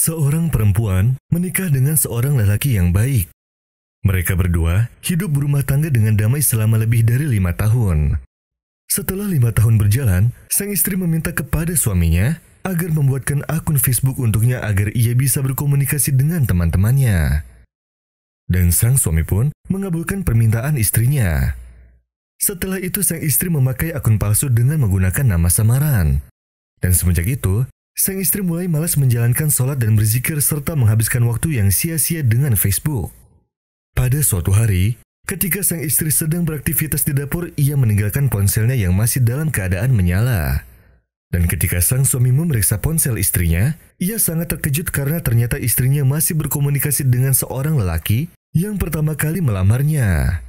Seorang perempuan menikah dengan seorang lelaki yang baik. Mereka berdua hidup berumah tangga dengan damai selama lebih dari 5 tahun. Setelah 5 tahun berjalan, sang istri meminta kepada suaminya agar membuatkan akun Facebook untuknya agar ia bisa berkomunikasi dengan teman-temannya. Dan sang suami pun mengabulkan permintaan istrinya. Setelah itu sang istri memakai akun palsu dengan menggunakan nama samaran. Dan semenjak itu, sang istri mulai malas menjalankan sholat dan berzikir serta menghabiskan waktu yang sia-sia dengan Facebook. Pada suatu hari, ketika sang istri sedang beraktivitas di dapur, ia meninggalkan ponselnya yang masih dalam keadaan menyala. Dan ketika sang suami memeriksa ponsel istrinya, ia sangat terkejut karena ternyata istrinya masih berkomunikasi dengan seorang lelaki yang pertama kali melamarnya.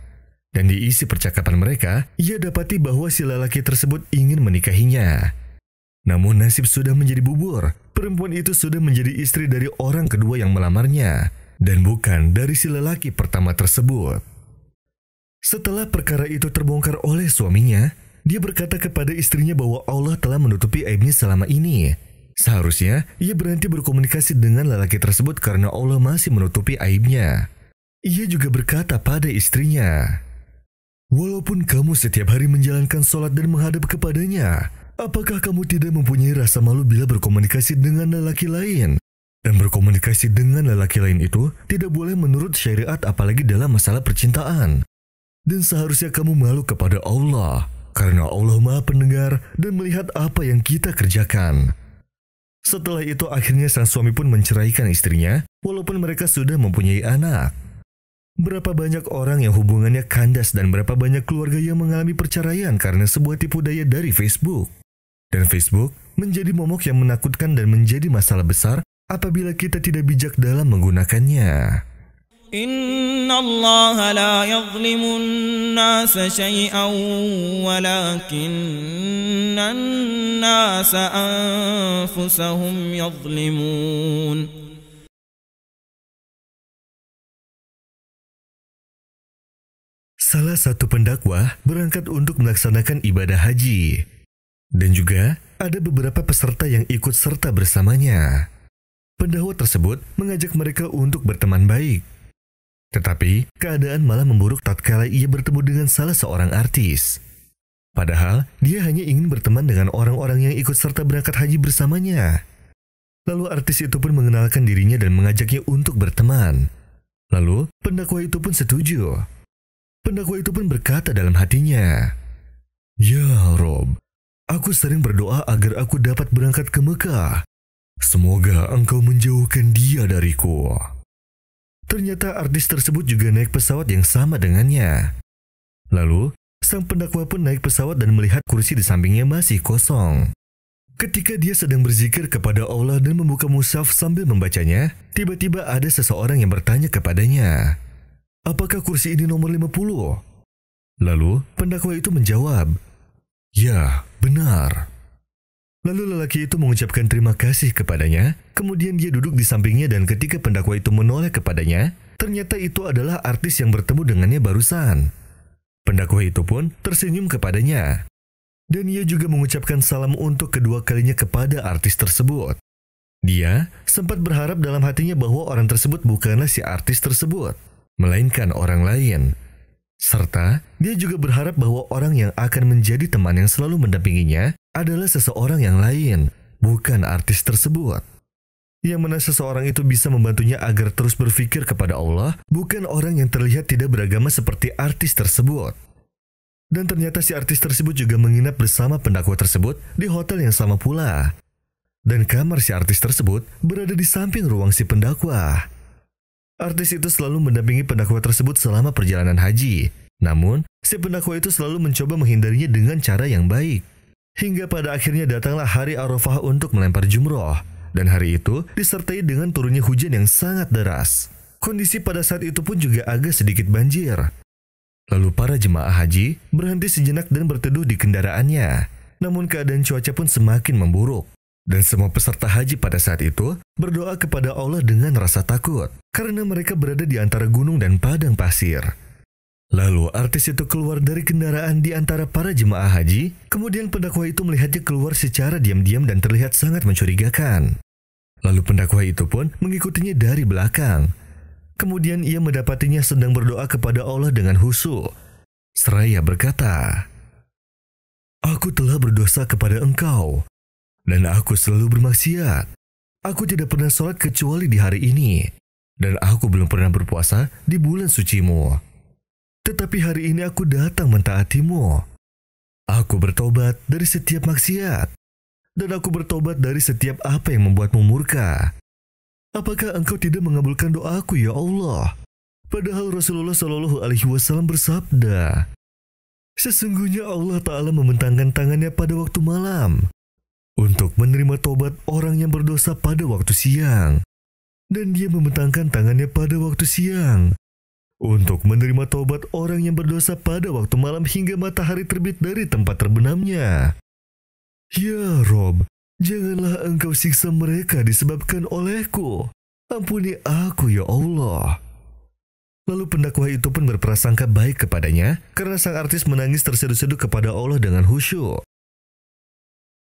Dan di isi percakapan mereka, ia dapati bahwa si lelaki tersebut ingin menikahinya. Namun nasib sudah menjadi bubur. Perempuan itu sudah menjadi istri dari orang kedua yang melamarnya, dan bukan dari si lelaki pertama tersebut. Setelah perkara itu terbongkar oleh suaminya, dia berkata kepada istrinya bahwa Allah telah menutupi aibnya selama ini. Seharusnya ia berhenti berkomunikasi dengan lelaki tersebut karena Allah masih menutupi aibnya. Ia juga berkata pada istrinya, "Walaupun kamu setiap hari menjalankan sholat dan menghadap kepadanya, apakah kamu tidak mempunyai rasa malu bila berkomunikasi dengan lelaki lain? Dan berkomunikasi dengan lelaki lain itu tidak boleh menurut syariat apalagi dalam masalah percintaan. Dan seharusnya kamu malu kepada Allah, karena Allah Maha Pendengar dan melihat apa yang kita kerjakan." Setelah itu akhirnya sang suami pun menceraikan istrinya, walaupun mereka sudah mempunyai anak. Berapa banyak orang yang hubungannya kandas dan berapa banyak keluarga yang mengalami perceraian karena sebuah tipu daya dari Facebook. Dan Facebook menjadi momok yang menakutkan dan menjadi masalah besar apabila kita tidak bijak dalam menggunakannya. Inna Allah la yazlimun nasa syai'an walakinnan nasa anfusahum yazlimun. Salah satu pendakwah berangkat untuk melaksanakan ibadah haji. Dan juga ada beberapa peserta yang ikut serta bersamanya. Pendakwah tersebut mengajak mereka untuk berteman baik. Tetapi keadaan malah memburuk tatkala ia bertemu dengan salah seorang artis. Padahal dia hanya ingin berteman dengan orang-orang yang ikut serta berangkat haji bersamanya. Lalu artis itu pun mengenalkan dirinya dan mengajaknya untuk berteman. Lalu pendakwah itu pun setuju. Pendakwah itu pun berkata dalam hatinya, "Ya Rob, aku sering berdoa agar aku dapat berangkat ke Mekah. Semoga engkau menjauhkan dia dariku." Ternyata artis tersebut juga naik pesawat yang sama dengannya. Lalu, sang pendakwah pun naik pesawat dan melihat kursi di sampingnya masih kosong. Ketika dia sedang berzikir kepada Allah dan membuka mushaf sambil membacanya, tiba-tiba ada seseorang yang bertanya kepadanya, "Apakah kursi ini nomor 50? Lalu pendakwah itu menjawab, "Ya, benar." Lalu lelaki itu mengucapkan terima kasih kepadanya, kemudian dia duduk di sampingnya dan ketika pendakwah itu menoleh kepadanya, ternyata itu adalah artis yang bertemu dengannya barusan. Pendakwah itu pun tersenyum kepadanya. Dan ia juga mengucapkan salam untuk kedua kalinya kepada artis tersebut. Dia sempat berharap dalam hatinya bahwa orang tersebut bukanlah si artis tersebut, melainkan orang lain. Serta dia juga berharap bahwa orang yang akan menjadi teman yang selalu mendampinginya adalah seseorang yang lain, bukan artis tersebut. Yang mana seseorang itu bisa membantunya agar terus berpikir kepada Allah, bukan orang yang terlihat tidak beragama seperti artis tersebut. Dan ternyata si artis tersebut juga menginap bersama pendakwah tersebut di hotel yang sama pula. Dan kamar si artis tersebut berada di samping ruang si pendakwah. Artis itu selalu mendampingi pendakwah tersebut selama perjalanan haji. Namun, si pendakwah itu selalu mencoba menghindarinya dengan cara yang baik. Hingga pada akhirnya datanglah hari Arafah untuk melempar jumroh. Dan hari itu disertai dengan turunnya hujan yang sangat deras. Kondisi pada saat itu pun juga agak sedikit banjir. Lalu para jemaah haji berhenti sejenak dan berteduh di kendaraannya. Namun keadaan cuaca pun semakin memburuk. Dan semua peserta haji pada saat itu berdoa kepada Allah dengan rasa takut. Karena mereka berada di antara gunung dan padang pasir. Lalu artis itu keluar dari kendaraan di antara para jemaah haji. Kemudian pendakwah itu melihatnya keluar secara diam-diam dan terlihat sangat mencurigakan. Lalu pendakwah itu pun mengikutinya dari belakang. Kemudian ia mendapatinya sedang berdoa kepada Allah dengan khusyuk. Seraya berkata, "Aku telah berdosa kepada Engkau, dan aku selalu bermaksiat. Aku tidak pernah sholat kecuali di hari ini, dan aku belum pernah berpuasa di bulan sucimu. Tetapi hari ini aku datang mentaatimu. Aku bertobat dari setiap maksiat, dan aku bertobat dari setiap apa yang membuatmu murka. Apakah Engkau tidak mengabulkan doaku, ya Allah?" Padahal Rasulullah Shallallahu Alaihi Wasallam bersabda, "Sesungguhnya Allah Ta'ala membentangkan tangannya pada waktu malam untuk menerima tobat orang yang berdosa pada waktu siang, dan Dia membentangkan tangannya pada waktu siang untuk menerima tobat orang yang berdosa pada waktu malam hingga matahari terbit dari tempat terbenamnya. Ya Rob, janganlah Engkau siksa mereka disebabkan olehku. Ampuni aku, ya Allah." Lalu pendakwah itu pun berprasangka baik kepadanya karena sang artis menangis terseduh-seduh kepada Allah dengan khusyuk.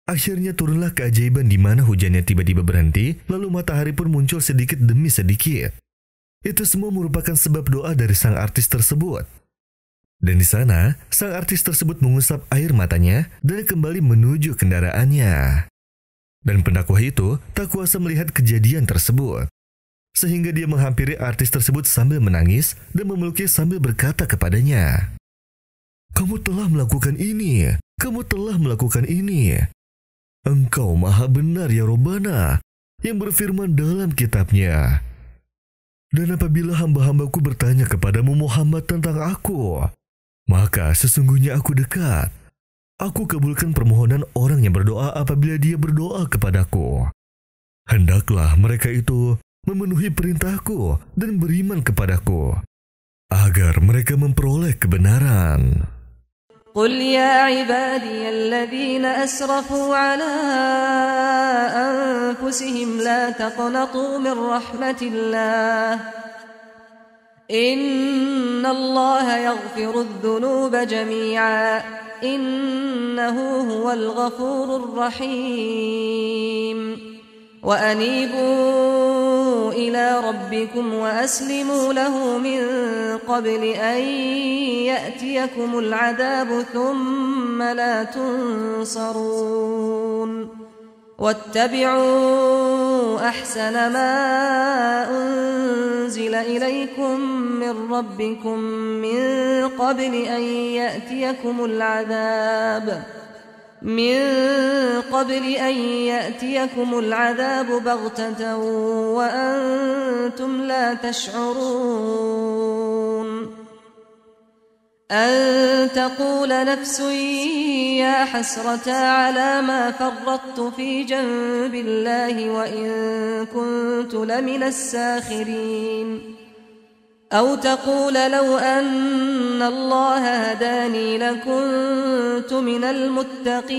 Akhirnya turunlah keajaiban di mana hujannya tiba-tiba berhenti, lalu matahari pun muncul sedikit demi sedikit. Itu semua merupakan sebab doa dari sang artis tersebut. Dan di sana, sang artis tersebut mengusap air matanya dan kembali menuju kendaraannya. Dan pendakwah itu tak kuasa melihat kejadian tersebut, sehingga dia menghampiri artis tersebut sambil menangis dan memeluknya sambil berkata kepadanya, "Kamu telah melakukan ini, kamu telah melakukan ini. Engkau maha benar ya Rabbana, yang berfirman dalam kitabnya, dan apabila hamba-hambaku bertanya kepadamu Muhammad tentang aku, maka sesungguhnya aku dekat. Aku kabulkan permohonan orang yang berdoa apabila dia berdoa kepadaku. Hendaklah mereka itu memenuhi perintahku dan beriman kepadaku, agar mereka memperoleh kebenaran." قل يا عبادي الذين أسرفوا على أنفسهم لا تقنطوا من رحمة الله إن الله يغفر الذنوب جميعا إنه هو الغفور الرحيم وأنيبوا إلى ربكم وأسلموا له من قبل أن يأتيكم العذاب ثم لا تنصرون واتبعوا أحسن ما أنزل إليكم من ربكم من قبل أن يأتيكم العذاب بغتة وأنتم لا تشعرون أن تقول نفس يا حسرة على ما فرطت في جنب الله وإن كنت لمن الساخرين أو تقول لو أن الله هداني لكنت من المتقين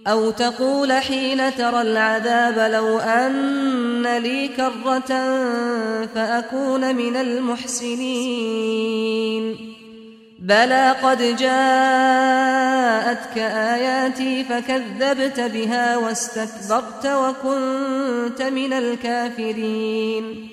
أو تقول حين ترى العذاب لو أن لي كرة فأكون من المحسنين بلى قد جاءتك آياتي فكذبت بها واستكبرت وكنت من الكافرين